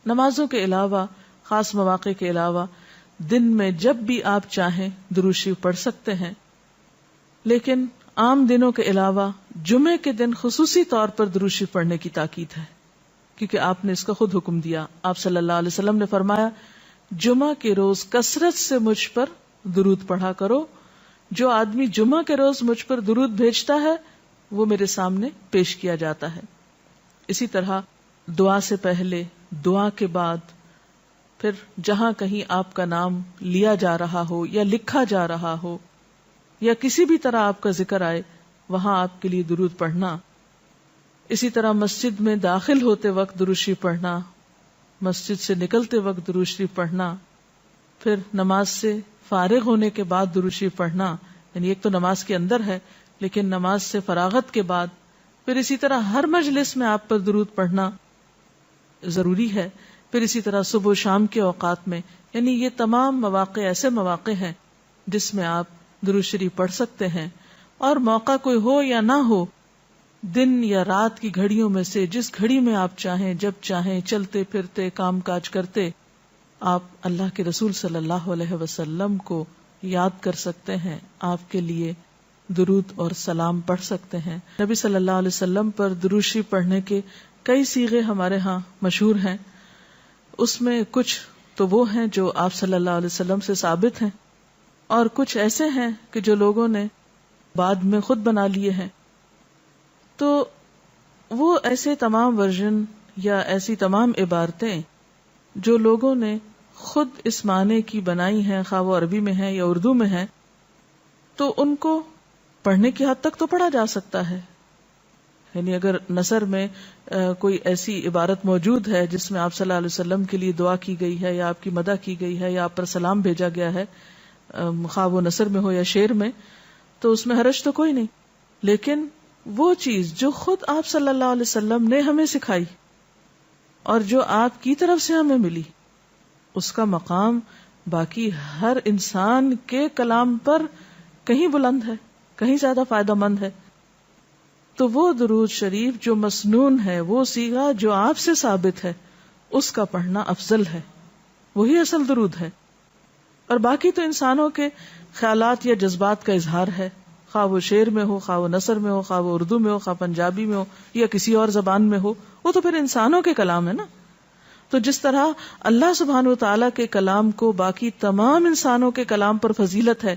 نمازوں کے علاوہ، خاص مواقع کے علاوہ دن میں جب بھی آپ چاہیں درود شریف پڑھ سکتے ہیں، لیکن عام دنوں کے علاوہ جمعے کے دن خصوصی طور پر درود شریف پڑھنے کی تاکید ہے، کیونکہ آپ نے اس کا خود حکم دیا. آپ صلی اللہ علیہ وسلم نے فرمایا جمعہ کے روز کثرت سے مجھ پر درود پڑھا کرو، جو آدمی جمعہ کے روز مجھ پر درود بھیجتا ہے وہ میرے سامنے پیش کیا جاتا ہے. اسی طرح دعا سے پہلے، دعا کے بعد، پھر جہاں کہیں آپ کا نام لیا جا رہا ہو یا لکھا جا رہا ہو یا کسی بھی طرح آپ کا ذکر آئے وہاں آپ کے لیے درود پڑھنا. اسی طرح مسجد میں داخل ہوتے وقت درود شریف پڑھنا، مسجد سے نکلتے وقت درود شریف پڑھنا، پھر نماز سے فارغ ہونے کے بعد درود شریف پڑھنا. یعنی ایک تو نماز کے اندر ہے، لیکن نماز سے فراغت کے بعد، پھر اسی طرح ہر مجلس میں آپ پر درود پڑھنا ضروری ہے. پھر اسی طرح صبح و شام کے اوقات میں، یعنی یہ تمام مواقع ایسے مواقع ہیں جس میں آپ درود شریف پڑھ سکتے ہیں. اور موقع کوئی ہو یا نہ ہو، دن یا رات کی گھڑیوں میں سے جس گھڑی میں آپ چاہیں، جب چاہیں، چلتے پھرتے، کام کاج کرتے، آپ اللہ کے رسول صلی اللہ علیہ وسلم کو یاد کر سکتے ہیں، آپ کے لیے درود اور سلام پڑھ سکتے ہیں. نبی صلی اللہ علیہ وسلم پر درود شریف پڑھنے کے کئی صیغے ہمارے ہاں مشہور ہیں. اس میں کچھ تو وہ ہیں جو آپ صلی اللہ علیہ وسلم سے ثابت ہیں، اور کچھ ایسے ہیں کہ جو لوگوں نے بعد میں خود بنا لیے ہیں. تو وہ ایسے تمام ورژن یا ایسی تمام عبارتیں جو لوگوں نے خود اس معنی کی بنائی ہیں، خواہ وہ عربی میں ہیں یا اردو میں ہیں، تو ان کو پڑھنے کی حد تک تو پڑھا جا سکتا ہے. یعنی اگر نثر میں کوئی ایسی عبارت موجود ہے جس میں آپ صلی اللہ علیہ وسلم کے لیے دعا کی گئی ہے یا آپ کی مدح کی گئی ہے یا آپ پر سلام بھیجا گیا ہے، خواہ وہ نثر میں ہو یا شعر میں، تو اس میں حرج تو کوئی نہیں. لیکن وہ چیز جو خود آپ صلی اللہ علیہ وسلم نے ہمیں سکھائی اور جو آپ کی طرف سے ہمیں ملی، اس کا مقام باقی ہر انسان کے کلام پر کہیں بلند ہے، کہیں زیادہ فائدہ مند ہے. تو وہ درود شریف جو مسنون ہے، وہ صیغہ جو آپ سے ثابت ہے، اس کا پڑھنا افضل ہے، وہی اصل درود ہے. اور باقی تو انسانوں کے خیالات یا جذبات کا اظہار ہے، خواہ وہ شعر میں ہو، خواہ وہ نثر میں ہو، خواہ وہ اردو میں ہو، خواہ پنجابی میں ہو یا کسی اور زبان میں ہو، وہ تو پھر انسانوں کے کلام ہے نا. تو جس طرح اللہ سبحانہ و تعالیٰ کے کلام کو باقی تمام انسانوں کے کلام پر فضیلت ہے،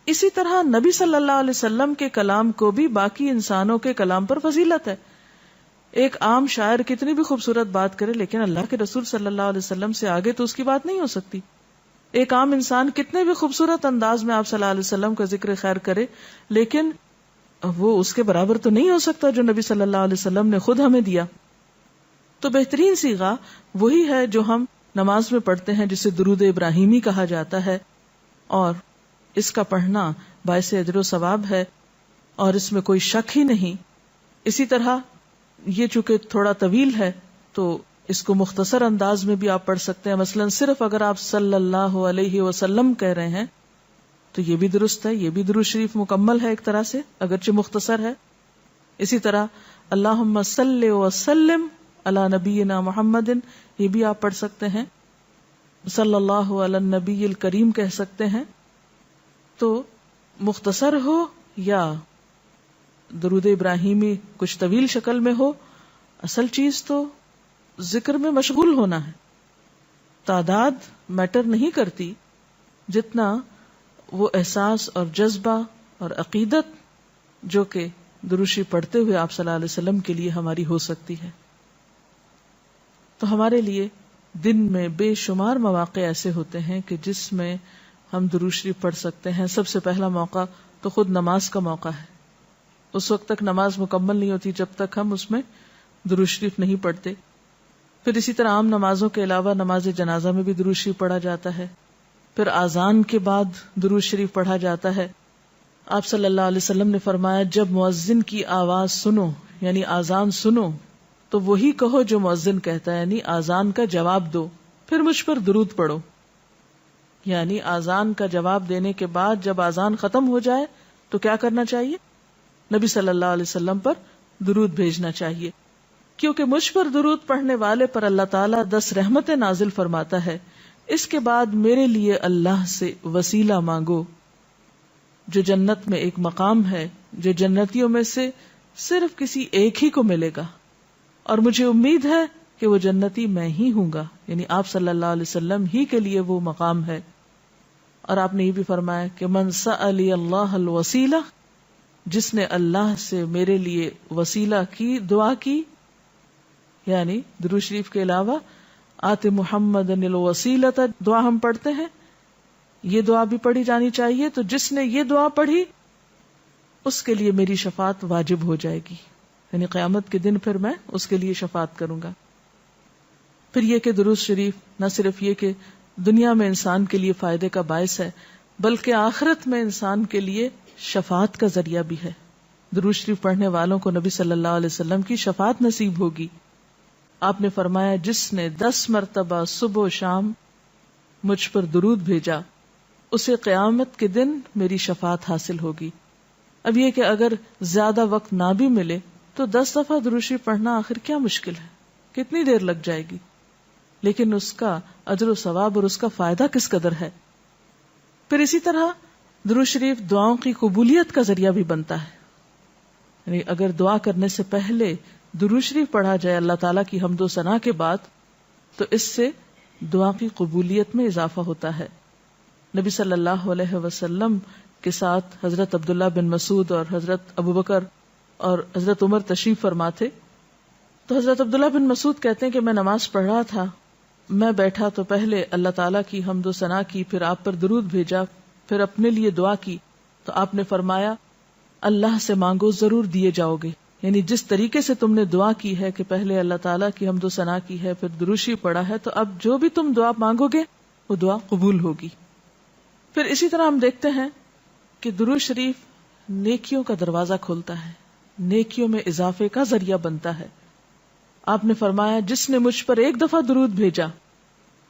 اسی طرح نبی صلی اللہ علیہ وسلم کے کلام کو بھی باقی انسانوں کے کلام پر فضیلت ہے. ایک عام شاعر کتنی بھی خوبصورت بات کرے، لیکن اللہ کے رسول صلی اللہ علیہ وسلم سے آگے تو اس کی بات نہیں ہو سکتی. ایک عام انسان کتنے بھی خوبصورت انداز میں آپ صلی اللہ علیہ وسلم کا ذکر خیر کرے، لیکن وہ اس کے برابر تو نہیں ہو سکتا جو نبی صلی اللہ علیہ وسلم نے خود ہمیں دیا. تو بہترین صیغہ وہی ہے جو ہم نماز میں پڑھتے ہیں، جسے درود ابراہیمی کہا جاتا ہے، اور اس کا پڑھنا باعث اجر و ثواب ہے اور اس میں کوئی شک ہی نہیں. اسی طرح یہ چونکہ تھوڑا طویل ہے تو اس کو مختصر انداز میں بھی آپ پڑھ سکتے ہیں. مثلا صرف اگر آپ صلی اللہ علیہ وسلم کہہ رہے ہیں تو یہ بھی درست ہے، یہ بھی درود شریف مکمل ہے ایک طرح سے، اگرچہ مختصر ہے. اسی طرح اللہم صلی وسلم علی نبینا محمد، یہ بھی آپ پڑھ سکتے ہیں. صلی اللہ علی النبی الکریم کہہ سکتے ہیں. تو مختصر ہو یا درود ابراہیمی کچھ طویل شکل میں ہو، اصل چیز تو ذکر میں مشغول ہونا ہے. تعداد میٹر نہیں کرتی جتنا وہ احساس اور جذبہ اور عقیدت جو کہ درود شریف پڑھتے ہوئے آپ صلی اللہ علیہ وسلم کے لیے ہماری ہو سکتی ہے. تو ہمارے لیے دن میں بے شمار مواقع ایسے ہوتے ہیں کہ جس میں ہم درود شریف پڑھ سکتے ہیں. سب سے پہلا موقع تو خود نماز کا موقع ہے. اس وقت تک نماز مکمل نہیں ہوتی جب تک ہم اس میں درود شریف نہیں پڑھتے. پھر اسی طرح عام نمازوں کے علاوہ نماز جنازہ میں بھی درود شریف پڑھا جاتا ہے. پھر اذان کے بعد درود شریف پڑھا جاتا ہے. آپ صلی اللہ علیہ وسلم نے فرمایا جب مؤذن کی آواز سنو، یعنی اذان سنو، تو وہی کہو جو مؤذن کہتا ہے، یعنی اذان کا جواب دو، پھر مجھ پر درود پڑھو. یعنی اذان کا جواب دینے کے بعد جب اذان ختم ہو جائے تو کیا کرنا چاہیے؟ نبی صلی اللہ علیہ وسلم پر درود بھیجنا چاہیے. کیونکہ مجھ پر درود پڑھنے والے پر اللہ تعالیٰ 10 رحمتیں نازل فرماتا ہے. اس کے بعد میرے لیے اللہ سے وسیلہ مانگو جو جنت میں ایک مقام ہے جو جنتیوں میں سے صرف کسی ایک ہی کو ملے گا، اور مجھے امید ہے کہ وہ جنتی میں ہی ہوں گا، یعنی آپ صلی اللہ علیہ وسلم ہی کے لیے وہ مقام ہے. اور آپ نے یہ بھی فرمایا کہ من سألی اللہ الوسیلہ، جس نے اللہ سے میرے لیے وسیلہ کی دعا کی، یعنی درود شریف کے علاوہ آت محمد الوسیلۃ دعا ہم پڑھتے ہیں، یہ دعا بھی پڑھی جانی چاہیے. تو جس نے یہ دعا پڑھی اس کے لیے میری شفاعت واجب ہو جائے گی، یعنی قیامت کے دن پھر میں اس کے لیے شفاعت کروں گا. پھر یہ کہ درود شریف نہ صرف یہ کہ دنیا میں انسان کے لیے فائدے کا باعث ہے بلکہ آخرت میں انسان کے لیے شفاعت کا ذریعہ بھی ہے. درود شریف پڑھنے والوں کو نبی صلی اللہ علیہ وسلم کی شفاعت نصیب ہوگی. آپ نے فرمایا جس نے 10 مرتبہ صبح و شام مجھ پر درود بھیجا اسے قیامت کے دن میری شفاعت حاصل ہوگی. اب یہ کہ اگر زیادہ وقت نہ بھی ملے تو 10 دفعہ درود شریف پڑھنا آخر کیا مشکل ہے، کتنی دیر لگ جائے گی، لیکن اس کا اجر و ثواب اور اس کا فائدہ کس قدر ہے. پھر اسی طرح درود شریف دعاؤں کی قبولیت کا ذریعہ بھی بنتا ہے، یعنی اگر دعا کرنے سے پہلے درود شریف پڑھا جائے اللہ تعالیٰ کی حمد و ثنا کے بعد تو اس سے دعا کی قبولیت میں اضافہ ہوتا ہے. نبی صلی اللہ علیہ وسلم کے ساتھ حضرت عبداللہ بن مسعود اور حضرت ابوبکر اور حضرت عمر تشریف فرما تھے. تو حضرت عبداللہ بن مسعود کہتے ہیں کہ میں نماز پڑھ رہا تھا، میں بیٹھا تو پہلے اللہ تعالیٰ کی حمد و ثنا کی، پھر آپ پر درود بھیجا، پھر اپنے لیے دعا کی. تو آپ نے فرمایا اللہ سے مانگو ضرور دیے جاؤ گے، یعنی جس طریقے سے تم نے دعا کی ہے کہ پہلے اللہ تعالیٰ کی حمد و ثنا کی ہے پھر درود شریف پڑھا ہے، تو اب جو بھی تم دعا مانگو گے وہ دعا قبول ہوگی. پھر اسی طرح ہم دیکھتے ہیں کہ درود شریف نیکیوں کا دروازہ کھولتا ہے، نیکیوں میں اضافے کا ذریعہ بنتا ہے. آپ نے فرمایا جس نے مجھ پر ایک دفعہ درود بھیجا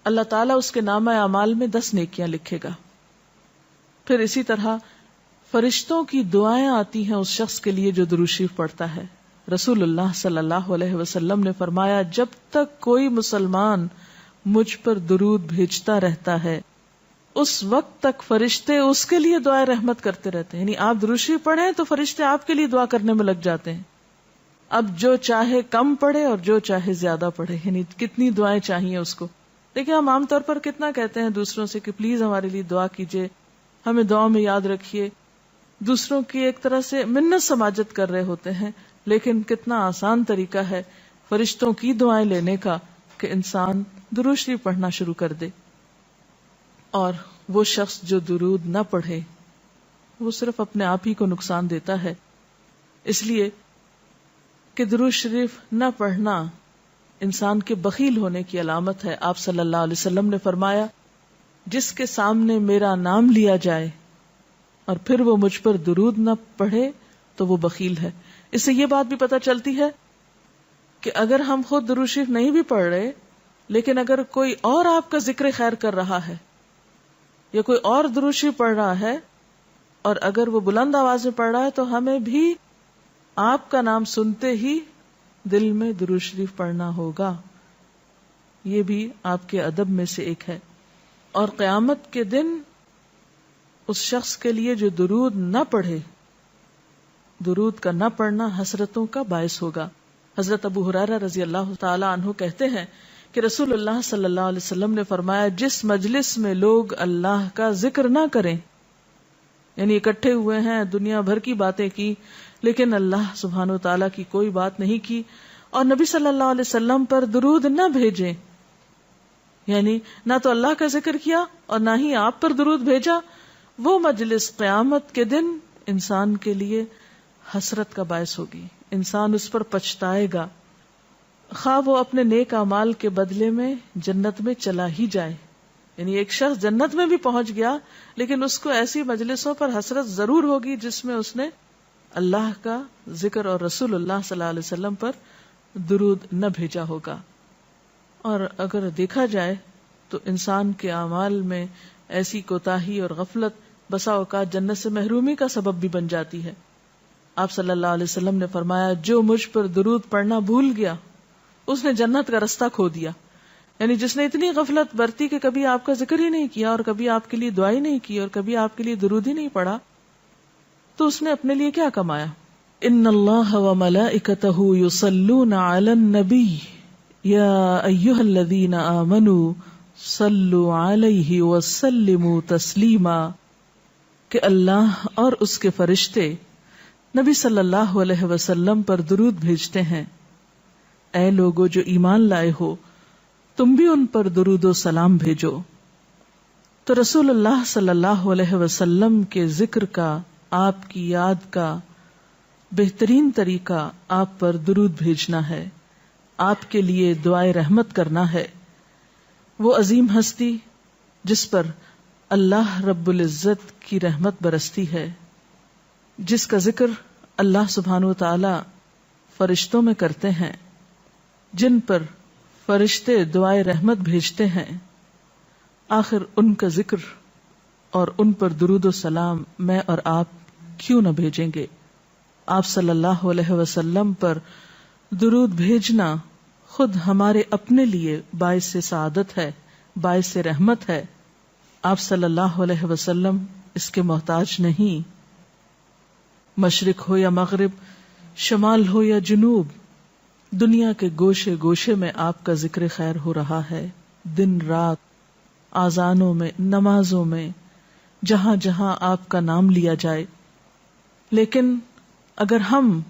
اللہ تعالیٰ اس کے نامہ اعمال میں 10 نیکیاں لکھے گا. پھر اسی طرح فرشتوں کی دعائیں آتی ہیں اس شخص کے لیے جو درود شریف پڑھتا ہے. رسول اللہ صلی اللہ علیہ وسلم نے فرمایا جب تک کوئی مسلمان مجھ پر درود بھیجتا رہتا ہے اس وقت تک فرشتے اس کے لیے دعائیں رحمت کرتے رہتے ہیں. یعنی آپ درود شریف پڑھیں تو فرشتے آپ کے لیے دعا کرنے میں لگ جاتے ہیں. اب جو چاہے کم پڑھے اور جو چاہے زیادہ پڑھے، یعنی کتنی دعائیں چاہیے اس کو. دیکھیں ہم عام طور پر کتنا کہتے ہیں دوسروں سے کہ پلیز ہمارے لیے دعا کیجئے، ہمیں دعا میں یاد رکھیے، دوسروں کی ایک طرح سے منت سماجت کر رہے ہوتے ہیں. لیکن کتنا آسان طریقہ ہے فرشتوں کی دعائیں لینے کا کہ انسان درود شریف پڑھنا شروع کر دے. اور وہ شخص جو درود نہ پڑھے وہ صرف اپنے آپ ہی کو نقصان دیتا ہے. اس لیے کہ درود شریف نہ پڑھنا انسان کے بخیل ہونے کی علامت ہے. آپ صلی اللہ علیہ وسلم نے فرمایا جس کے سامنے میرا نام لیا جائے اور پھر وہ مجھ پر درود نہ پڑھے تو وہ بخیل ہے. اس سے یہ بات بھی پتہ چلتی ہے کہ اگر ہم خود درود شریف نہیں بھی پڑھ رہے لیکن اگر کوئی اور آپ کا ذکر خیر کر رہا ہے یا کوئی اور درود شریف پڑھ رہا ہے اور اگر وہ بلند آواز میں پڑھ رہا ہے تو ہمیں بھی آپ کا نام سنتے ہی دل میں درود شریف پڑھنا ہوگا. یہ بھی آپ کے ادب میں سے ایک ہے. اور قیامت کے دن اس شخص کے لیے جو درود نہ پڑھے، درود کا نہ پڑھنا حسرتوں کا باعث ہوگا. حضرت ابو ہریرہ رضی اللہ تعالی عنہ کہتے ہیں کہ رسول اللہ صلی اللہ علیہ وسلم نے فرمایا جس مجلس میں لوگ اللہ کا ذکر نہ کریں، یعنی اکٹھے ہوئے ہیں دنیا بھر کی باتیں کی لیکن اللہ سبحانہ و تعالیٰ کی کوئی بات نہیں کی، اور نبی صلی اللہ علیہ وسلم پر درود نہ بھیجیں، یعنی نہ تو اللہ کا ذکر کیا اور نہ ہی آپ پر درود بھیجا، وہ مجلس قیامت کے دن انسان کے لیے حسرت کا باعث ہوگی. انسان اس پر پچھتائے گا، خواہ وہ اپنے نیک اعمال کے بدلے میں جنت میں چلا ہی جائے. یعنی ایک شخص جنت میں بھی پہنچ گیا لیکن اس کو ایسی مجلسوں پر حسرت ضرور ہوگی جس میں اس نے اللہ کا ذکر اور رسول اللہ صلی اللہ علیہ وسلم پر درود نہ بھیجا ہوگا. اور اگر دیکھا جائے تو انسان کے اعمال میں ایسی کوتاہی اور غفلت بسا اوقات جنت سے محرومی کا سبب بھی بن جاتی ہے. آپ صلی اللہ علیہ وسلم نے فرمایا جو مجھ پر درود پڑھنا بھول گیا اس نے جنت کا رستہ کھو دیا. یعنی جس نے اتنی غفلت برتی کہ کبھی آپ کا ذکر ہی نہیں کیا اور کبھی آپ کے لیے دعا ہی نہیں کی اور کبھی آپ کے لیے درود ہی نہیں پڑھا, تو اس نے اپنے لیے کیا کمایا؟ ان اللہ وملائکتہ یصلون علی النبی یا ایھا الذین آمنوا صلوا علیہ وسلموا تسلیما, کہ اللہ اور اس کے فرشتے نبی صلی اللہ علیہ وسلم پر درود بھیجتے ہیں. اے لوگو جو ایمان لائے ہو, تم بھی ان پر درود و سلام بھیجو. تو رسول اللہ صلی اللہ علیہ وسلم کے ذکر کا, آپ کی یاد کا بہترین طریقہ آپ پر درود بھیجنا ہے, آپ کے لیے دعائے رحمت کرنا ہے. وہ عظیم ہستی جس پر اللہ رب العزت کی رحمت برستی ہے, جس کا ذکر اللہ سبحانہ وتعالی فرشتوں میں کرتے ہیں, جن پر فرشتے دعائے رحمت بھیجتے ہیں, آخر ان کا ذکر اور ان پر درود و سلام میں اور آپ کیوں نہ بھیجیں گے؟ آپ صلی اللہ علیہ وسلم پر درود بھیجنا خود ہمارے اپنے لیے باعث سعادت ہے, باعث رحمت ہے. آپ صلی اللہ علیہ وسلم اس کے محتاج نہیں. مشرق ہو یا مغرب, شمال ہو یا جنوب, دنیا کے گوشے گوشے میں آپ کا ذکر خیر ہو رہا ہے, دن رات, آذانوں میں, نمازوں میں, جہاں جہاں آپ کا نام لیا جائے. لیکن اگر ہم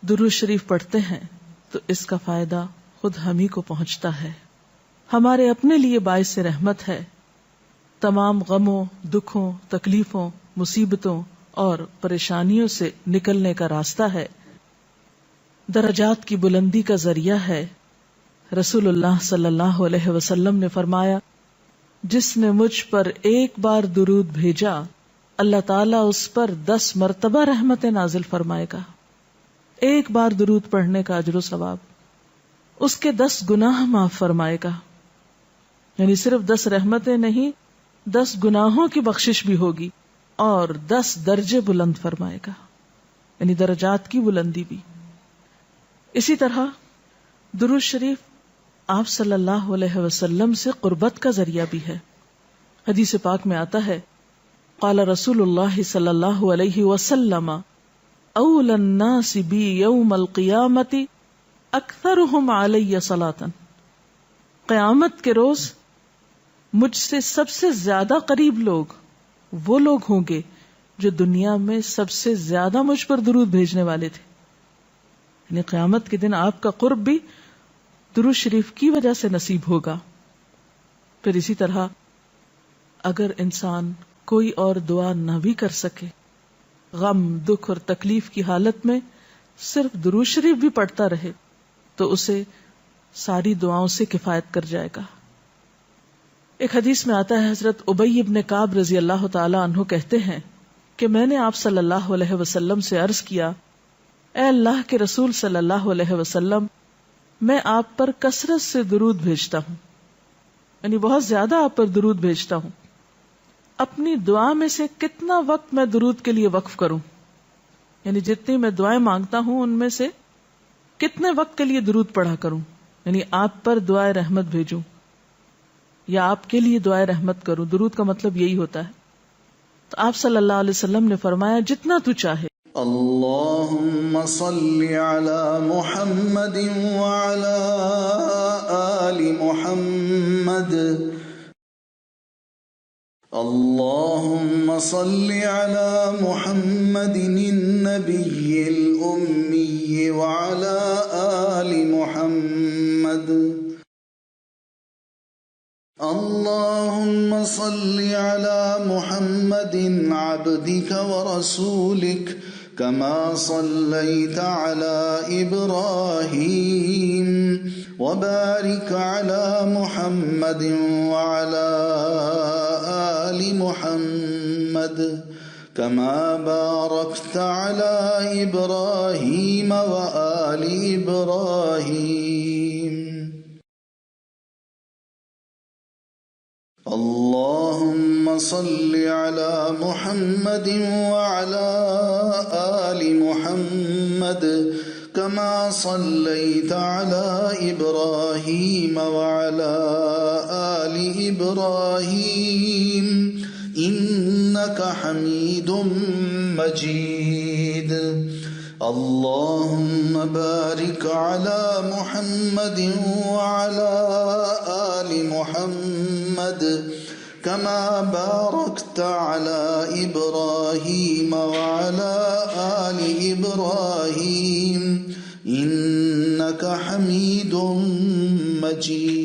درود شریف پڑھتے ہیں تو اس کا فائدہ خود ہم ہی کو پہنچتا ہے, ہمارے اپنے لیے باعث رحمت ہے. تمام غموں, دکھوں, تکلیفوں, مصیبتوں اور پریشانیوں سے نکلنے کا راستہ ہے, درجات کی بلندی کا ذریعہ ہے. رسول اللہ صلی اللہ علیہ وسلم نے فرمایا, جس نے مجھ پر ایک بار درود بھیجا اللہ تعالیٰ اس پر 10 مرتبہ رحمتیں نازل فرمائے گا. ایک بار درود پڑھنے کا اجر و ثواب, اس کے 10 گناہ معاف فرمائے گا. یعنی صرف 10 رحمتیں نہیں, 10 گناہوں کی بخشش بھی ہوگی اور 10 درجے بلند فرمائے گا, یعنی درجات کی بلندی بھی. اسی طرح درود شریف آپ صلی اللہ علیہ وسلم سے قربت کا ذریعہ بھی ہے. حدیث پاک میں آتا ہے, قال رسول اللہ صلی اللہ علیہ وسلم اول الناس بی یوم القیامت اکثرهم علی صلاۃ, قیامت کے روز مجھ سے سب سے زیادہ قریب لوگ وہ لوگ ہوں گے جو دنیا میں سب سے زیادہ مجھ پر درود بھیجنے والے تھے. یعنی قیامت کے دن آپ کا قرب بھی درود شریف کی وجہ سے نصیب ہوگا. پھر اسی طرح اگر انسان کوئی اور دعا نہ بھی کر سکے, غم, دکھ اور تکلیف کی حالت میں صرف درود شریف بھی پڑھتا رہے تو اسے ساری دعاؤں سے کفایت کر جائے گا. ایک حدیث میں آتا ہے, حضرت ابی ابن کعب رضی اللہ تعالی عنہ کہتے ہیں کہ میں نے آپ صلی اللہ علیہ وسلم سے عرض کیا, اے اللہ کے رسول صلی اللہ علیہ وسلم, میں آپ پر کثرت سے درود بھیجتا ہوں, یعنی بہت زیادہ آپ پر درود بھیجتا ہوں, اپنی دعا میں سے کتنا وقت میں درود کے لیے وقف کروں؟ یعنی جتنی میں دعائیں مانگتا ہوں ان میں سے کتنے وقت کے لیے درود پڑھا کروں, یعنی آپ پر دعائے رحمت بھیجوں یا آپ کے لیے دعائے رحمت کروں. درود کا مطلب یہی ہوتا ہے. تو آپ صلی اللہ علیہ وسلم نے فرمایا, جتنا تو چاہے. اللہم صلی علی محمد وعلی آل محمد. اللہم صلی علی محمد النبی الأمی وعلی آل محمد. اللہم صلی علی محمد عبدک ورسولک كما صليت على إبراهيم وبارك على محمد وعلى آل محمد كما باركت على إبراهيم وآل إبراهيم. اللهم صل على محمد وعلى آل محمد كما صليت على إبراهيم وعلى آل إبراهيم إنك حميد مجيد. اللهم بارك على محمد وعلى آل محمد كما باركت على إبراهيم وعلى آل إبراهيم إنك حميد مجيد.